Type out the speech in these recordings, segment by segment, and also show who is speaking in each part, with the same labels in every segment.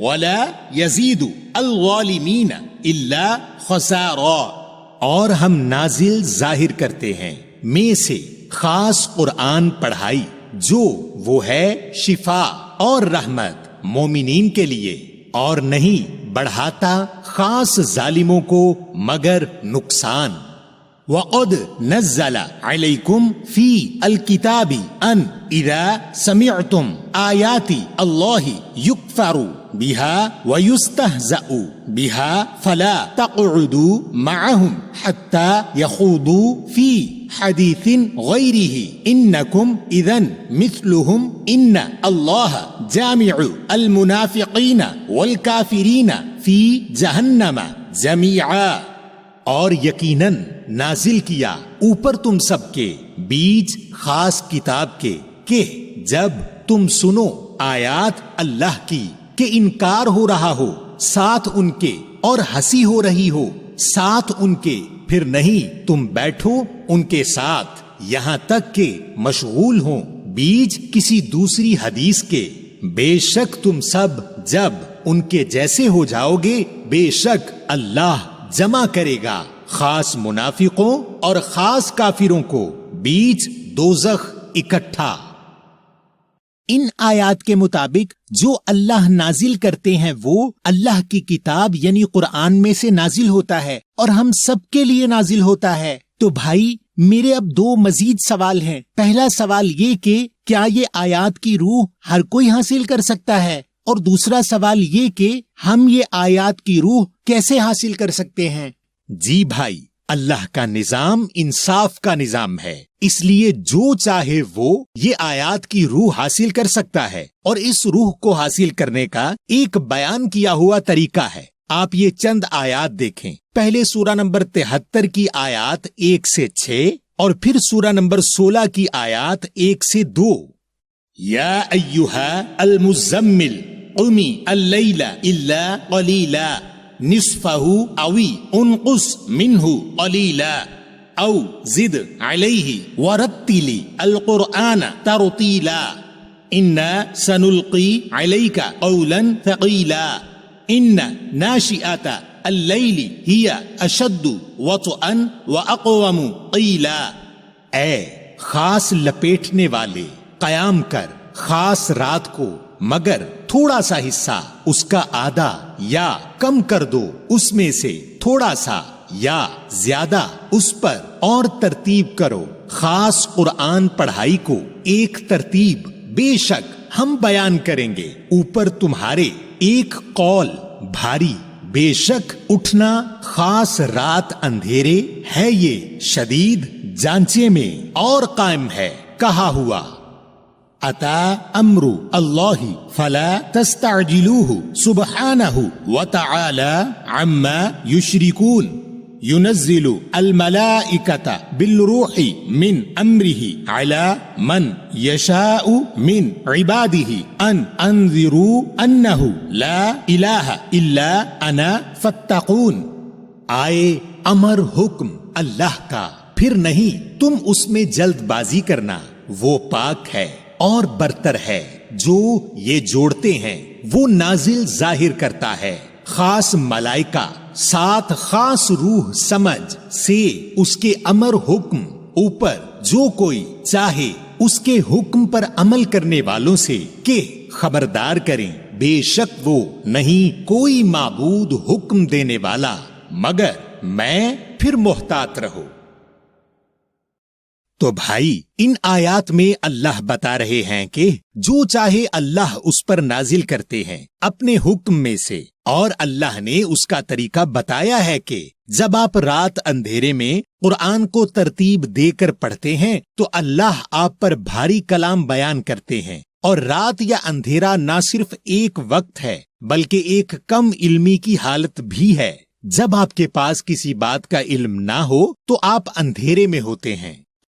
Speaker 1: ولا يزيد الظالمين الا خسارا. اور ہم نازل ظاہر کرتے ہیں میں سے خاص قرآن پڑھائی جو وہ ہے شفا اور رحمت مومنین کے لیے، اور نہیں بڑھاتا خاص ظالموں کو مگر نقصان. وَقَدْ نَزَّلَ عَلَيْكُمْ فِي الْكِتَابِ أَنْ إِذَا سَمِعْتُمْ آيَاتِ اللَّهِ يُكْفَرُ بِهَا وَيُسْتَهْزَأُ بِهَا فَلَا تَقْعُدُوا مَعَهُمْ حَتَّى يَخُوضُوا فِي حَدِيثٍ غَيْرِهِ إِنَّكُمْ إِذًا مِثْلُهُمْ إِنَّ اللَّهَ جَامِعُ الْمُنَافِقِينَ وَالْكَافِرِينَ فِي جَهَنَّمَ جَمِيعًا. اور یقیناً نازل کیا اوپر تم سب کے بیچ خاص کتاب کے کہ جب تم سنو آیات اللہ کی کہ انکار ہو رہا ہو ساتھ ان کے اور ہنسی ہو رہی ہو ساتھ ان کے، پھر نہیں تم بیٹھو ان کے ساتھ یہاں تک کہ مشغول ہوں بیچ کسی دوسری حدیث کے. بے شک تم سب جب ان کے جیسے ہو جاؤ گے بے شک اللہ جمع کرے گا خاص منافقوں اور خاص کافروں کو بیچ دوزخ اکٹھا.
Speaker 2: ان آیات کے مطابق جو اللہ نازل کرتے ہیں وہ اللہ کی کتاب یعنی قرآن میں سے نازل ہوتا ہے اور ہم سب کے لیے نازل ہوتا ہے. تو بھائی میرے اب دو مزید سوال ہیں. پہلا سوال یہ کہ کیا یہ آیات کی روح ہر کوئی حاصل کر سکتا ہے، اور دوسرا سوال یہ کہ ہم یہ آیات کی روح کیسے حاصل کر سکتے ہیں؟
Speaker 1: جی بھائی، اللہ کا نظام انصاف کا نظام ہے، اس لیے جو چاہے وہ یہ آیات کی روح حاصل کر سکتا ہے، اور اس روح کو حاصل کرنے کا ایک بیان کیا ہوا طریقہ ہے. آپ یہ چند آیات دیکھیں. پہلے سورہ نمبر 73 کی آیات 1 سے 6 اور پھر سورہ نمبر 16 کی آیات 1 سے 2. یا ایھا المزمل قم اللیل الا قلیلا نصفہ او انقص منہ قلیلا او زد علیہ ورتل القرآن ترتیلا انا سنلقی علیک قولا ثقیلا ان ناشئۃ اللیل ہی اشد وطئا واقوم قیلا. اے خاص لپیٹنے والے، قیام کر خاص رات کو مگر تھوڑا سا حصہ اس کا آدھا یا کم کر دو اس میں سے تھوڑا سا یا زیادہ اس پر، اور ترتیب کرو خاص قرآن پڑھائی کو ایک ترتیب. بے شک ہم بیان کریں گے اوپر تمہارے ایک قول بھاری. بے شک اٹھنا خاص رات اندھیرے ہے یہ شدید جانچے میں اور قائم ہے. کہا ہوا اتا امر اللہ فلا تستعجلوه سبحانہ وتعالی عما یشرکون. ينزل الملائكة بالروح من أمره على من يشاء من عباده أن أنذروا أنه لا إله إلا أنا فاتقون. آئے امر حکم اللہ کا، پھر نہیں تم اس میں جلد بازی کرنا، وہ پاک ہے اور برتر ہے. جو یہ جوڑتے ہیں وہ نازل ظاہر کرتا ہے خاص ملائکہ ساتھ خاص روح سمجھ سے اس کے امر حکم اوپر جو کوئی چاہے اس کے حکم پر عمل کرنے والوں سے کہ خبردار کریں. بے شک وہ نہیں کوئی معبود حکم دینے والا مگر میں، پھر محتاط رہو. تو بھائی ان آیات میں اللہ بتا رہے ہیں کہ جو چاہے اللہ اس پر نازل کرتے ہیں اپنے حکم میں سے، اور اللہ نے اس کا طریقہ بتایا ہے کہ جب آپ رات اندھیرے میں قرآن کو ترتیب دے کر پڑھتے ہیں تو اللہ آپ پر بھاری کلام بیان کرتے ہیں. اور رات یا اندھیرا نہ صرف ایک وقت ہے بلکہ ایک کم علمی کی حالت بھی ہے. جب آپ کے پاس کسی بات کا علم نہ ہو تو آپ اندھیرے میں ہوتے ہیں.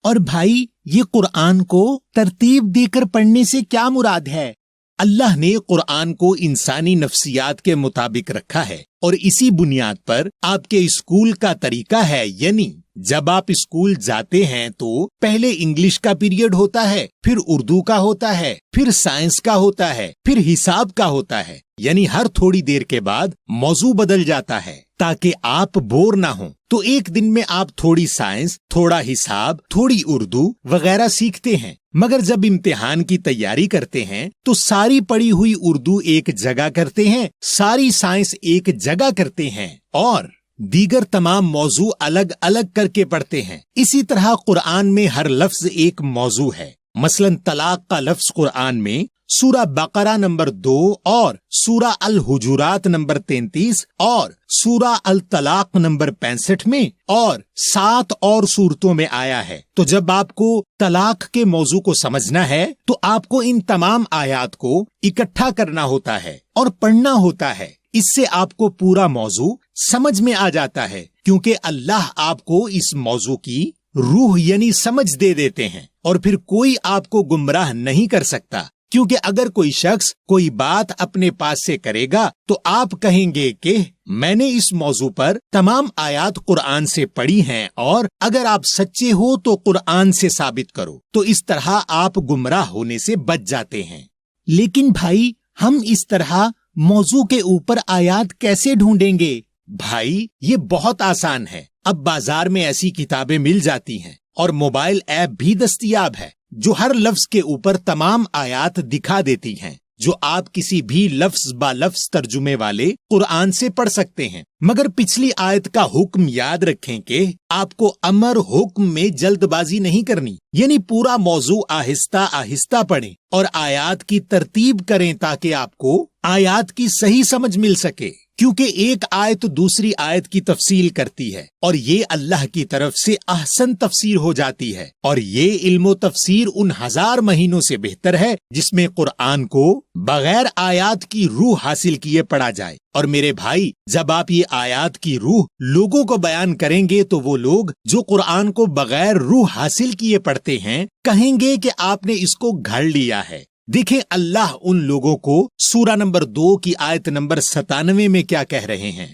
Speaker 2: اور بھائی یہ قرآن کو ترتیب دے کر پڑھنے سے کیا مراد ہے؟
Speaker 1: اللہ نے قرآن کو انسانی نفسیات کے مطابق رکھا ہے، اور اسی بنیاد پر آپ کے اسکول کا طریقہ ہے، یعنی جب آپ اسکول جاتے ہیں تو پہلے انگلش کا پیریڈ ہوتا ہے، پھر اردو کا ہوتا ہے، پھر سائنس کا ہوتا ہے، پھر حساب کا ہوتا ہے، یعنی ہر تھوڑی دیر کے بعد موضوع بدل جاتا ہے تاکہ آپ بور نہ ہوں۔ تو ایک دن میں آپ تھوڑی سائنس، تھوڑا حساب، تھوڑی اردو وغیرہ سیکھتے ہیں، مگر جب امتحان کی تیاری کرتے ہیں تو ساری پڑھی ہوئی اردو ایک جگہ کرتے ہیں، ساری سائنس ایک جگہ کرتے ہیں اور دیگر تمام موضوع الگ الگ کر کے پڑھتے ہیں۔ اسی طرح قرآن میں ہر لفظ ایک موضوع ہے۔ مثلا طلاق کا لفظ قرآن میں سورہ بقرہ نمبر 2 اور سورہ الحجرات نمبر 33 اور سورہ الطلاق نمبر 65 میں اور 7 اور صورتوں میں آیا ہے۔ تو جب آپ کو طلاق کے موضوع کو سمجھنا ہے تو آپ کو ان تمام آیات کو اکٹھا کرنا ہوتا ہے اور پڑھنا ہوتا ہے۔ اس سے آپ کو پورا موضوع سمجھ میں آ جاتا ہے، کیونکہ اللہ آپ کو اس موضوع کی روح یعنی سمجھ دے دیتے ہیں، اور پھر کوئی آپ کو گمراہ نہیں کر سکتا، کیونکہ اگر کوئی شخص کوئی بات اپنے پاس سے کرے گا تو آپ کہیں گے کہ میں نے اس موضوع پر تمام آیات قرآن سے پڑھی ہیں، اور اگر آپ سچے ہو تو قرآن سے ثابت کرو، تو اس طرح آپ گمراہ ہونے سے بچ جاتے ہیں۔
Speaker 2: لیکن بھائی، ہم اس طرح موضوع کے اوپر آیات کیسے ڈھونڈیں گے؟
Speaker 1: بھائی، یہ بہت آسان ہے۔ اب بازار میں ایسی کتابیں مل جاتی ہیں اور موبائل ایپ بھی دستیاب ہے جو ہر لفظ کے اوپر تمام آیات دکھا دیتی ہیں، جو آپ کسی بھی لفظ با لفظ ترجمے والے قرآن سے پڑھ سکتے ہیں۔ مگر پچھلی آیت کا حکم یاد رکھیں کہ آپ کو امر حکم میں جلد بازی نہیں کرنی، یعنی پورا موضوع آہستہ آہستہ پڑھیں اور آیات کی ترتیب کریں تاکہ آپ کو آیات کی صحیح سمجھ مل سکے، کیونکہ ایک آیت دوسری آیت کی تفصیل کرتی ہے اور یہ اللہ کی طرف سے احسن تفسیر ہو جاتی ہے، اور یہ علم و تفسیر ان 1000 مہینوں سے بہتر ہے جس میں قرآن کو بغیر آیات کی روح حاصل کیے پڑھا جائے۔ اور میرے بھائی، جب آپ یہ آیات کی روح لوگوں کو بیان کریں گے تو وہ لوگ جو قرآن کو بغیر روح حاصل کیے پڑھتے ہیں کہیں گے کہ آپ نے اس کو گھڑ لیا ہے۔ دیکھیں اللہ ان لوگوں کو سورہ نمبر 2 کی آیت نمبر 97 میں کیا کہہ رہے ہیں،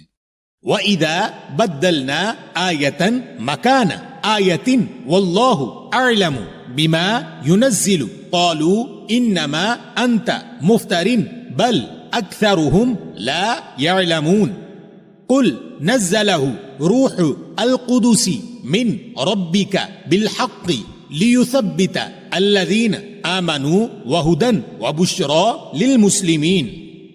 Speaker 1: وَإِذَا بَدَّلْنَا آيَةً مَكَانَ آيَةٍ وَاللَّهُ أَعْلَمُ بِمَا يُنَزِّلُ قَالُوا إِنَّمَا أَنْتَ مُفْتَرٍ بَلْ أَكْثَرُهُمْ لَا يَعْلَمُونَ قُلْ نَزَّلَهُ رُوحُ الْقُدُسِ مِنْ رَبِّكَ بِالْحَقِّ لِيُثَبِّتَ الَّذِينَ آمَنُوا وَهُدًى وَبُشْرَى لِلْمُسْلِمِينَ۔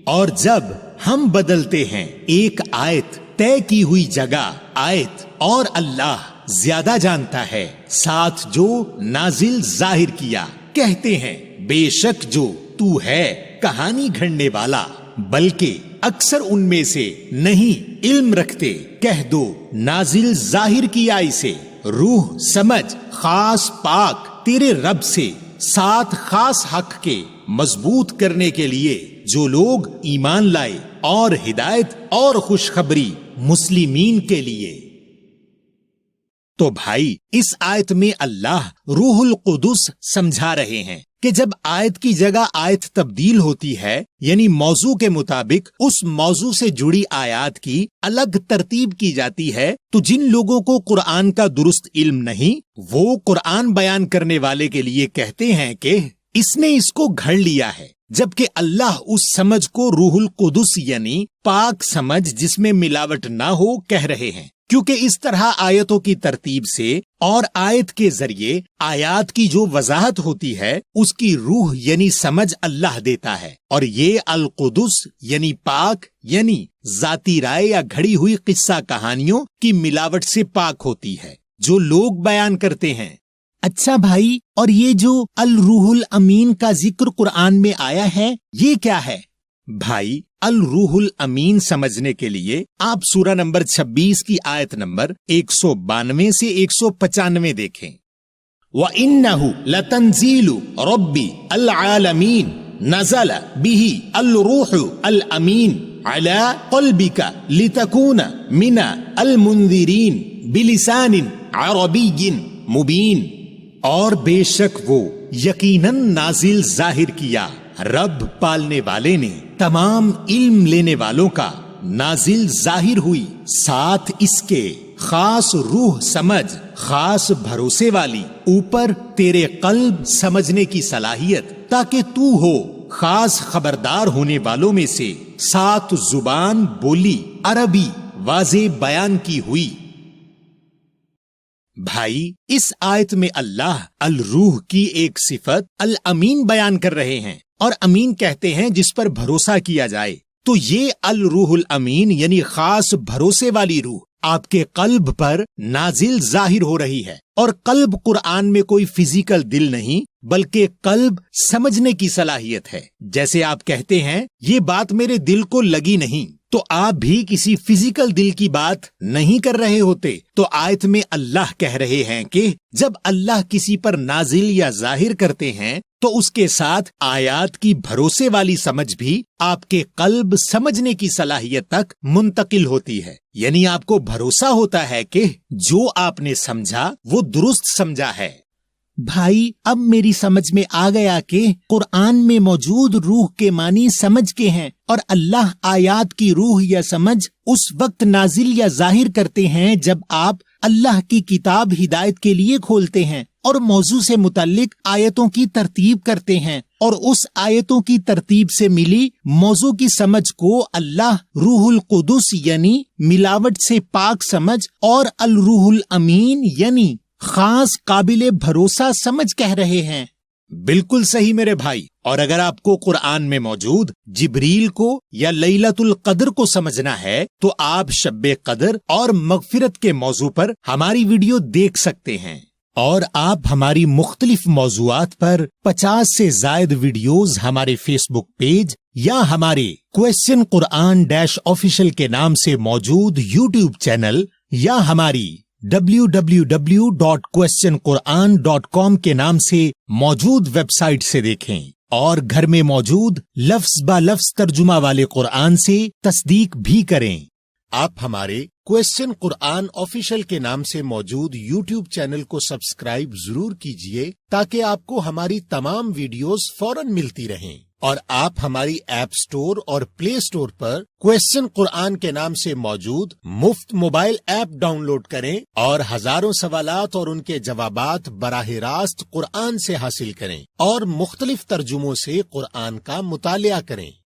Speaker 1: اور جب ہم بدلتے ہیں ایک آیت طے کی ہوئی جگہ آیت، اور اللہ زیادہ جانتا ہے، ساتھ جو نازل ظاہر کیا، کہتے ہیں بے شک جو تو ہے کہانی گھڑنے والا، بلکہ اکثر ان میں سے نہیں علم رکھتے۔ کہہ دو نازل ظاہر کیا اسے، روح سمجھ خاص پاک تیرے رب سے، ساتھ خاص حق کے مضبوط کرنے کے لیے جو لوگ ایمان لائے، اور ہدایت اور خوشخبری مسلمین کے لیے۔ تو بھائی، اس آیت میں اللہ روح القدس سمجھا رہے ہیں کہ جب آیت کی جگہ آیت تبدیل ہوتی ہے، یعنی موضوع کے مطابق اس موضوع سے جڑی آیات کی الگ ترتیب کی جاتی ہے، تو جن لوگوں کو قرآن کا درست علم نہیں، وہ قرآن بیان کرنے والے کے لیے کہتے ہیں کہ اس نے اس کو گھڑ لیا ہے، جبکہ اللہ اس سمجھ کو روح القدس یعنی پاک سمجھ جس میں ملاوٹ نہ ہو کہہ رہے ہیں، کیونکہ اس طرح آیتوں کی ترتیب سے اور آیت کے ذریعے آیات کی جو وضاحت ہوتی ہے اس کی روح یعنی سمجھ اللہ دیتا ہے، اور یہ القدس یعنی پاک یعنی ذاتی رائے یا گھڑی ہوئی قصہ کہانیوں کی ملاوٹ سے پاک ہوتی ہے جو لوگ بیان کرتے ہیں۔
Speaker 2: اچھا بھائی، اور یہ جو الروح الامین کا ذکر قرآن میں آیا ہے، یہ کیا ہے؟
Speaker 1: بھائی، الروح الامین سمجھنے کے لیے آپ سورہ نمبر 26 کی آیت نمبر 192 سے 195 دیکھیں۔ وَإِنَّهُ لَتَنزِيلُ رَبِّ الْعَالَمِينَ نَزَلَ بِهِ الْرُوحُ الْأَمِينُ عَلَى قَلْبِكَ لِتَكُونَ مِنَ الْمُنذِرِينَ بِلِسَانٍ عَرَبِيٍّ مُبِينٍ۔ اور بے شک وہ یقیناً نازل ظاہر کیا، رب پالنے والے نے تمام علم لینے والوں کا نازل ظاہر ہوئی، ساتھ اس کے خاص روح سمجھ، خاص بھروسے والی، اوپر تیرے قلب سمجھنے کی صلاحیت، تاکہ تو ہو خاص خبردار ہونے والوں میں سے، 7 زبان بولی عربی واضح بیان کی ہوئی۔ بھائی، اس آیت میں اللہ الروح کی ایک صفت الامین بیان کر رہے ہیں، اور امین کہتے ہیں جس پر بھروسہ کیا جائے۔ تو یہ الروح الامین یعنی خاص بھروسے والی روح آپ کے قلب پر نازل ظاہر ہو رہی ہے۔ اور قلب قرآن میں کوئی فزیکل دل نہیں، بلکہ قلب سمجھنے کی صلاحیت ہے۔ جیسے آپ کہتے ہیں یہ بات میرے دل کو لگی نہیں، تو آپ بھی کسی فزیکل دل کی بات نہیں کر رہے ہوتے۔ تو آیت میں اللہ کہہ رہے ہیں کہ جب اللہ کسی پر نازل یا ظاہر کرتے ہیں تو اس کے ساتھ آیات کی بھروسے والی سمجھ بھی آپ کے قلب سمجھنے کی صلاحیت تک منتقل ہوتی ہے، یعنی آپ کو بھروسہ ہوتا ہے کہ جو آپ نے سمجھا وہ درست سمجھا ہے۔
Speaker 2: بھائی، اب میری سمجھ میں آ گیا کہ قرآن میں موجود روح کے معنی سمجھ کے ہیں، اور اللہ آیات کی روح یا سمجھ اس وقت نازل یا ظاہر کرتے ہیں جب آپ اللہ کی کتاب ہدایت کے لیے کھولتے ہیں اور موضوع سے متعلق آیتوں کی ترتیب کرتے ہیں، اور اس آیتوں کی ترتیب سے ملی موضوع کی سمجھ کو اللہ روح القدس یعنی ملاوٹ سے پاک سمجھ اور الروح الامین یعنی خاص قابل بھروسہ سمجھ کہہ رہے ہیں۔
Speaker 1: بالکل صحیح میرے بھائی، اور اگر آپ کو قرآن میں موجود جبریل کو یا لیلۃ القدر کو سمجھنا ہے تو آپ شب قدر اور مغفرت کے موضوع پر ہماری ویڈیو دیکھ سکتے ہیں، اور آپ ہماری مختلف موضوعات پر 50 سے زائد ویڈیوز ہمارے فیس بک پیج یا ہمارے کوسچن قرآن آفیشل کے نام سے موجود یوٹیوب چینل یا ہماری www.questionquran.com کے نام سے موجود ویب سائٹ سے دیکھیں، اور گھر میں موجود لفظ با لفظ ترجمہ والے قرآن سے تصدیق بھی کریں۔ آپ ہمارے کوسچن قرآن آفیشل کے نام سے موجود یوٹیوب چینل کو سبسکرائب ضرور کیجئے تاکہ آپ کو ہماری تمام ویڈیوز فوراً ملتی رہیں، اور آپ ہماری ایپ سٹور اور پلے سٹور پر کوسچن قرآن کے نام سے موجود مفت موبائل ایپ ڈاؤن لوڈ کریں اور ہزاروں سوالات اور ان کے جوابات براہ راست قرآن سے حاصل کریں اور مختلف ترجموں سے قرآن کا مطالعہ کریں۔